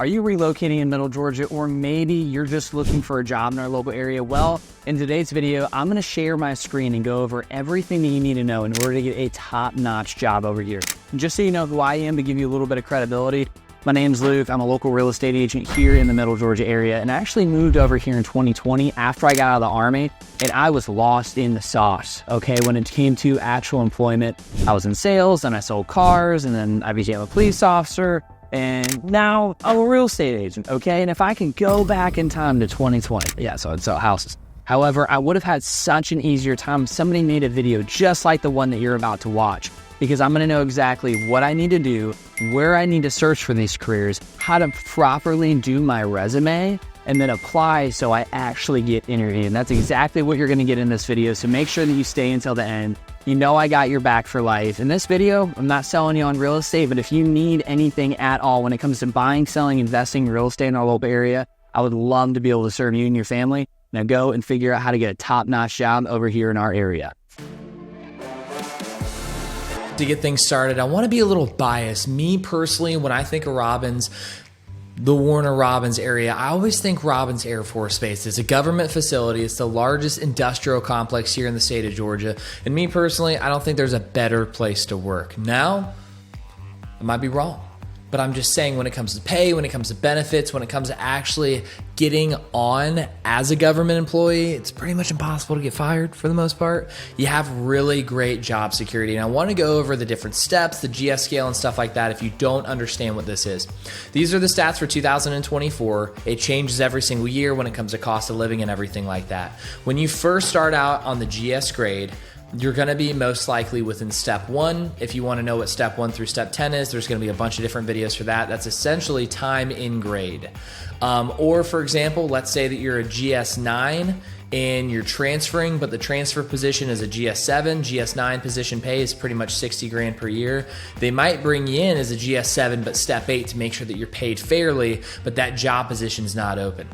Are you relocating in Middle Georgia, or maybe you're just looking for a job in our local area? Well, in today's video, I'm going to share my screen and go over everything that you need to know in order to get a top-notch job over here. And just so you know who I am, to give you a little bit of credibility, my name's Luke. I'm a local real estate agent here in the Middle Georgia area, and I actually moved over here in 2020 after I got out of the Army, and I was lost in the sauce, okay? When it came to actual employment, I was in sales, and I sold cars, and then I became a police officer, and now I'm a real estate agent, okay? And if I can go back in time to 2020, yeah, so I'd sell houses. However, I would have had such an easier time if somebody made a video just like the one that you're about to watch, because I'm gonna know exactly what I need to do, where I need to search for these careers, how to properly do my resume, and then apply so I actually get interviewed. And that's exactly what you're gonna get in this video, so make sure that you stay until the end. You know I got your back for life. In this video, I'm not selling you on real estate, but if you need anything at all when it comes to buying, selling, investing in real estate in our local area, I would love to be able to serve you and your family. Now go and figure out how to get a top-notch job over here in our area. To get things started, I want to be a little biased. Me personally, when I think of Robins, the Warner Robins area, I always think Robins Airforce Base. It's a government facility. It's the largest industrial complex here in the state of Georgia. And me personally, I don't think there's a better place to work. Now, I might be wrong, but I'm just saying when it comes to pay, when it comes to benefits, when it comes to actually getting on as a government employee, it's pretty much impossible to get fired for the most part. You have really great job security. And I want to go over the different steps, the GS scale and stuff like that if you don't understand what this is. These are the stats for 2024. It changes every single year when it comes to cost of living and everything like that. When you first start out on the GS grade, you're going to be most likely within step 1. If you want to know what step 1 through step 10 is, there's going to be a bunch of different videos for that. That's essentially time in grade. Or for example, let's say that you're a GS9 and you're transferring, but the transfer position is a GS7. GS9 position pay is pretty much 60 grand per year. They might bring you in as a GS7, but step 8 to make sure that you're paid fairly, but that job position is not open.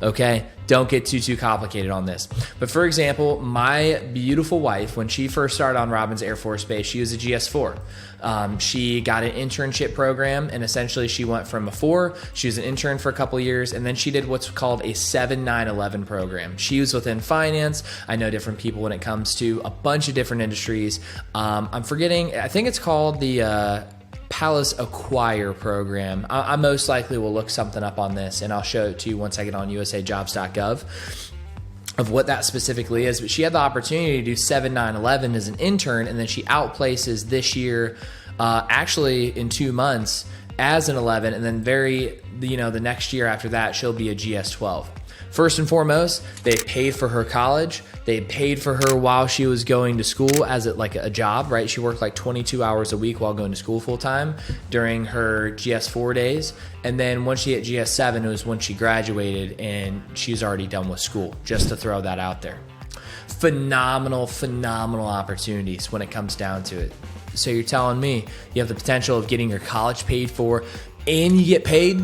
Okay, don't get too complicated on this. But for example, my beautiful wife, when she first started on Robins Airforce Base, she was a GS4. She got an internship program, and essentially she went from a 4, she was an intern for a couple of years, and then she did what's called a 7-9-11 program. She was within finance. I know different people when it comes to a bunch of different industries. I'm forgetting, I think it's called the Palace Acquire program. I most likely will look something up on this, and I'll show it to you once I get on usajobs.gov of what that specifically is. But she had the opportunity to do 7-9-11 as an intern, and then she outplaces this year, actually in 2 months, as an 11, and then the next year after that, she'll be a GS12. First and foremost, they paid for her college. They paid for her while she was going to school as like a job, right? She worked like 22 hours a week while going to school full time during her GS4 days. And then once she hit GS7, it was when she graduated and she's already done with school, just to throw that out there. Phenomenal opportunities when it comes down to it. So you're telling me you have the potential of getting your college paid for and you get paid?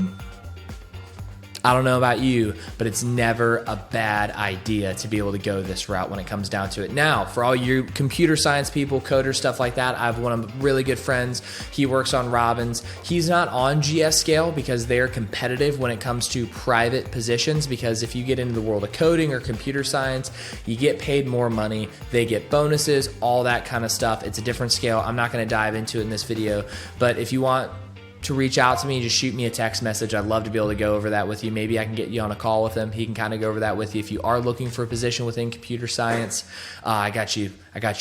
I don't know about you, but it's never a bad idea to be able to go this route when it comes down to it. Now, for all you computer science people, coders, stuff like that, I have one of my really good friends. He works on Robins. He's not on GS scale because they're competitive when it comes to private positions, because if you get into the world of coding or computer science, you get paid more money. They get bonuses, all that kind of stuff. It's a different scale. I'm not going to dive into it in this video, but if you want to reach out to me, just shoot me a text message. I'd love to be able to go over that with you. Maybe I can get you on a call with him. He can kind of go over that with you. If you are looking for a position within computer science, I got your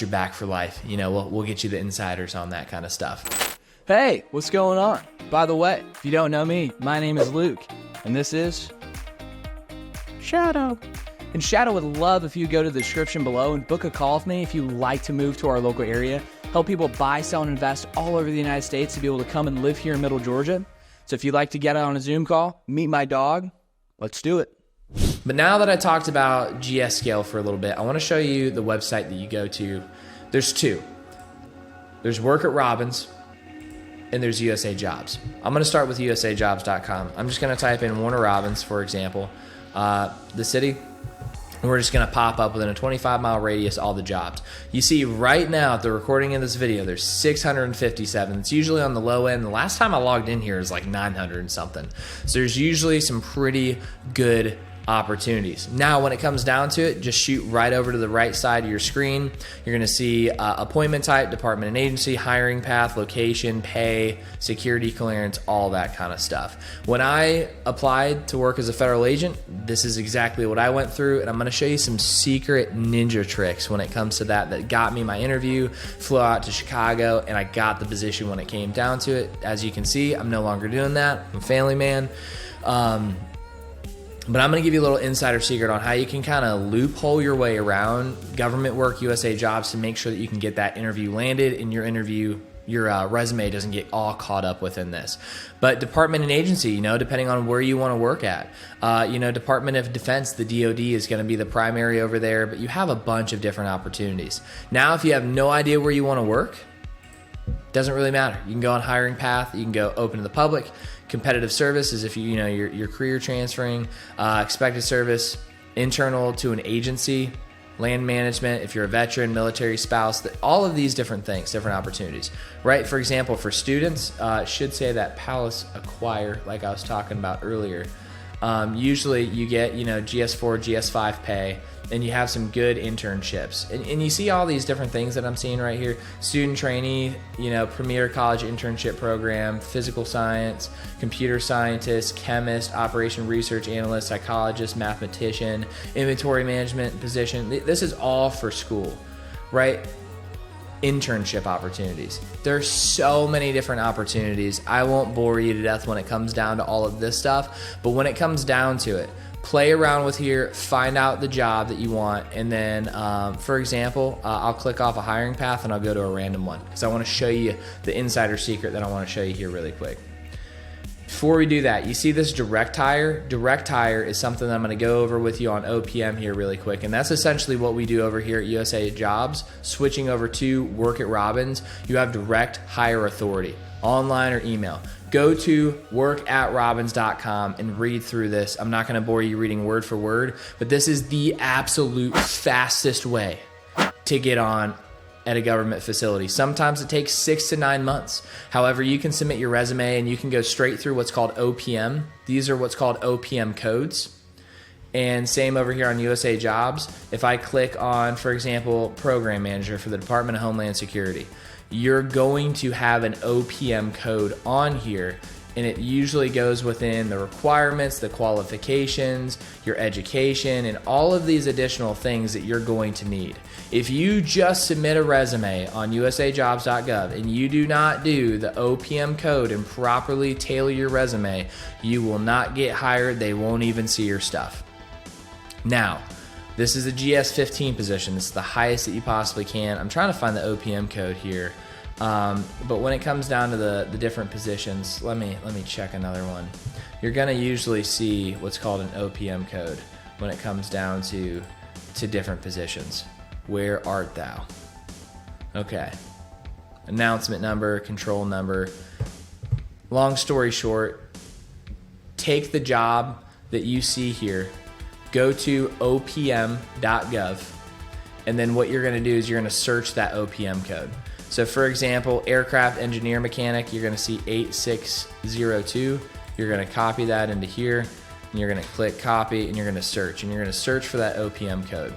back for life. You know, we'll get you the insiders on that kind of stuff. Hey, what's going on? By the way, if you don't know me, my name is Luke, and this is Shadow. And Shadow would love if you go to the description below and book a call with me if you like to move to our local area. Help people buy, sell, and invest all over the United States to be able to come and live here in Middle Georgia. So if you'd like to get on a Zoom call, meet my dog, let's do it. But now that I talked about GS scale for a little bit, I want to show you the website that you go to. There's 2. There's Work at Robins, and there's USA Jobs. I'm going to start with usajobs.com. I'm just going to type in Warner Robins, for example. The city, And we're just going to pop up within a 25-mile radius all the jobs. You see right now at the recording of this video, there's 657. It's usually on the low end. The last time I logged in here is like 900 and something. So there's usually some pretty good opportunities. Now, when it comes down to it, just shoot right over to the right side of your screen. You're going to see appointment type, department and agency, hiring path, location, pay, security clearance, all that kind of stuff. When I applied to work as a federal agent, this is exactly what I went through, and I'm going to show you some secret ninja tricks when it comes to that got me my interview, flew out to Chicago, and I got the position when it came down to it. As you can see, I'm no longer doing that. I'm a family man. But I'm going to give you a little insider secret on how you can kind of loophole your way around government work, USA jobs, to make sure that you can get that interview landed and your resume doesn't get all caught up within this. But department and agency, depending on where you want to work at, Department of Defense, the DoD is going to be the primary over there, but you have a bunch of different opportunities. Now, if you have no idea where you want to work, doesn't really matter. You can go on hiring path. You can go open to the public. Competitive service is if you're career transferring. Expected service, internal to an agency. Land management, if you're a veteran, military spouse, all of these different things, different opportunities, right? For example, for students, should say that Palace Acquire, like I was talking about earlier. Usually you get, GS4, GS5 pay, and you have some good internships. And you see all these different things that I'm seeing right here. Student trainee, premier college internship program, physical science, computer scientist, chemist, operation research analyst, psychologist, mathematician, inventory management position. This is all for school, right? Internship opportunities. There's so many different opportunities. I won't bore you to death when it comes down to all of this stuff, but when it comes down to it, play around with here, find out the job that you want, and then, for example, I'll click off a hiring path and I'll go to a random one because I want to show you the insider secret that I want to show you here really quick. Before we do that, you see this direct hire? Direct hire is something that I'm going to go over with you on OPM here really quick, and that's essentially what we do over here at USA Jobs. Switching over to Work at Robins, you have direct hire authority, online or email. Go to workatrobins.com and read through this. I'm not going to bore you reading word for word, but this is the absolute fastest way to get on at a government facility. Sometimes it takes 6 to 9 months. However, you can submit your resume and you can go straight through what's called OPM. These are what's called OPM codes. And same over here on USA Jobs. If I click on, for example, Program Manager for the Department of Homeland Security, you're going to have an OPM code on here, and it usually goes within the requirements, the qualifications, your education, and all of these additional things that you're going to need. If you just submit a resume on usajobs.gov and you do not do the OPM code and properly tailor your resume, you will not get hired. They won't even see your stuff. Now, this is a GS15 position. This is the highest that you possibly can. I'm trying to find the OPM code here. But when it comes down to the different positions, let me check another one. You're going to usually see what's called an OPM code when it comes down to different positions. Where art thou? Okay. Announcement number, control number. Long story short, take the job that you see here, go to opm.gov, and then what you're going to do is you're going to search that OPM code. So for example, aircraft engineer mechanic, you're going to see 8602. You're going to copy that into here, and you're going to click copy, and you're going to search, for that OPM code.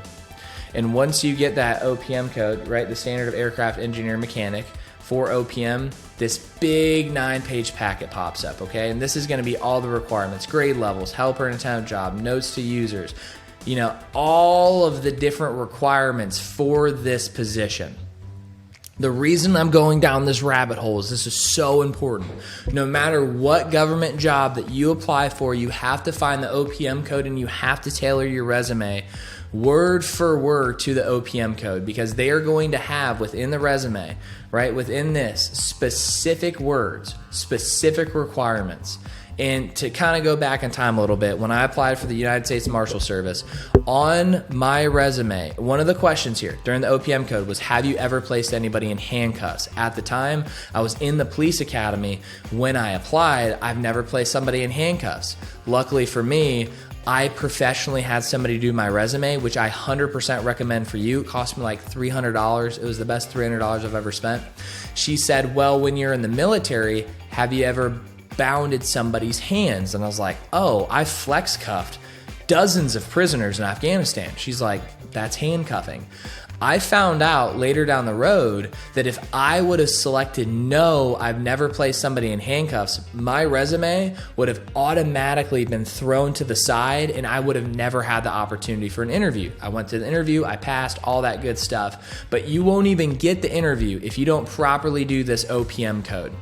And once you get that OPM code, right, the standard of aircraft engineer mechanic for OPM, this big 9-page packet pops up, okay? And this is going to be all the requirements, grade levels, helper and attempt job, notes to users, all of the different requirements for this position. The reason I'm going down this rabbit hole is this is so important. No matter what government job that you apply for, you have to find the OPM code and you have to tailor your resume word for word to the OPM code, because they are going to have within the resume, right, within this, specific words, specific requirements. And to kind of go back in time a little bit, when I applied for the United States Marshal Service, on my resume, one of the questions here during the OPM code was, have you ever placed anybody in handcuffs? At the time, I was in the police academy. When I applied, I've never placed somebody in handcuffs. Luckily for me, I professionally had somebody do my resume, which I 100% recommend for you. It cost me like $300. It was the best $300 I've ever spent. She said, well, when you're in the military, have you ever bounded somebody's hands? And I was like, oh, I flex cuffed dozens of prisoners in Afghanistan. She's like, that's handcuffing. I found out later down the road that if I would have selected no, I've never placed somebody in handcuffs, my resume would have automatically been thrown to the side and I would have never had the opportunity for an interview. I went to the interview, I passed, all that good stuff, but you won't even get the interview if you don't properly do this OPM code.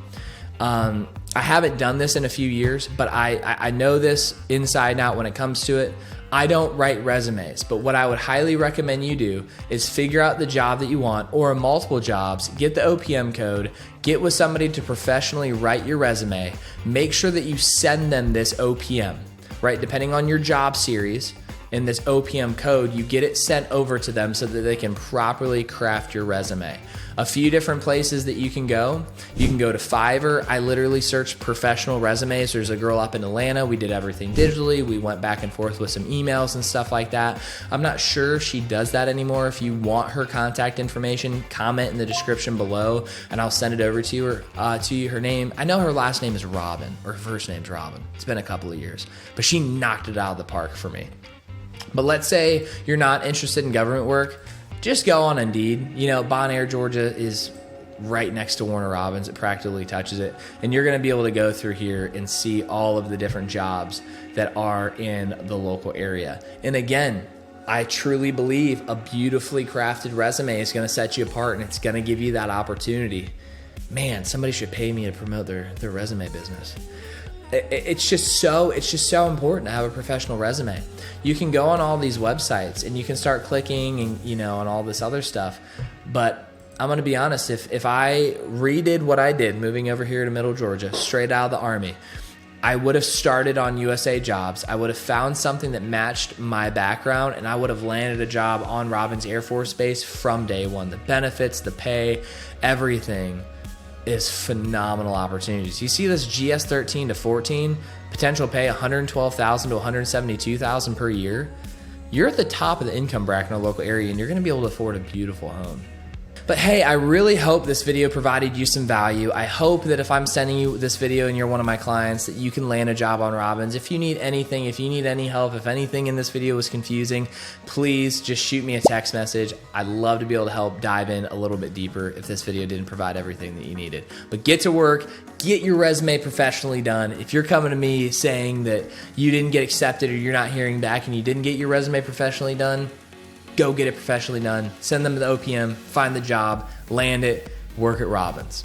I haven't done this in a few years, but I know this inside and out when it comes to it. I don't write resumes, but what I would highly recommend you do is figure out the job that you want or multiple jobs, get the OPM code, get with somebody to professionally write your resume, make sure that you send them this OPM, right? Depending on your job series and this OPM code, you get it sent over to them so that they can properly craft your resume. A few different places that you can go. You can go to Fiverr. I literally searched professional resumes. There's a girl up in Atlanta. We did everything digitally. We went back and forth with some emails and stuff like that. I'm not sure if she does that anymore. If you want her contact information, comment in the description below and I'll send it over to you. Her name, I know her last name is Robin, or her first name's Robin. It's been a couple of years, but she knocked it out of the park for me. But let's say you're not interested in government work. Just go on Indeed. You know, Bon Air, Georgia is right next to Warner Robins. It practically touches it. And you're going to be able to go through here and see all of the different jobs that are in the local area. And again, I truly believe a beautifully crafted resume is going to set you apart and it's going to give you that opportunity. Man, somebody should pay me to promote their resume business. It's just so important to have a professional resume. You can go on all these websites and you can start clicking and on all this other stuff. But I'm going to be honest, if I redid what I did moving over here to Middle Georgia, straight out of the Army, I would have started on USA Jobs. I would have found something that matched my background and I would have landed a job on Robins Airforce Base from day one. The benefits, the pay, everything is phenomenal opportunities. You see this GS 13 to 14, potential pay $112,000 to $172,000 per year. You're at the top of the income bracket in a local area and you're going to be able to afford a beautiful home. But hey, I really hope this video provided you some value. I hope that if I'm sending you this video and you're one of my clients, that you can land a job on Robins. If you need anything, if you need any help, if anything in this video was confusing, please just shoot me a text message. I'd love to be able to help dive in a little bit deeper if this video didn't provide everything that you needed. But get to work, get your resume professionally done. If you're coming to me saying that you didn't get accepted or you're not hearing back and you didn't get your resume professionally done, go get it professionally done, send them to the OPM, find the job, land it, work at Robins.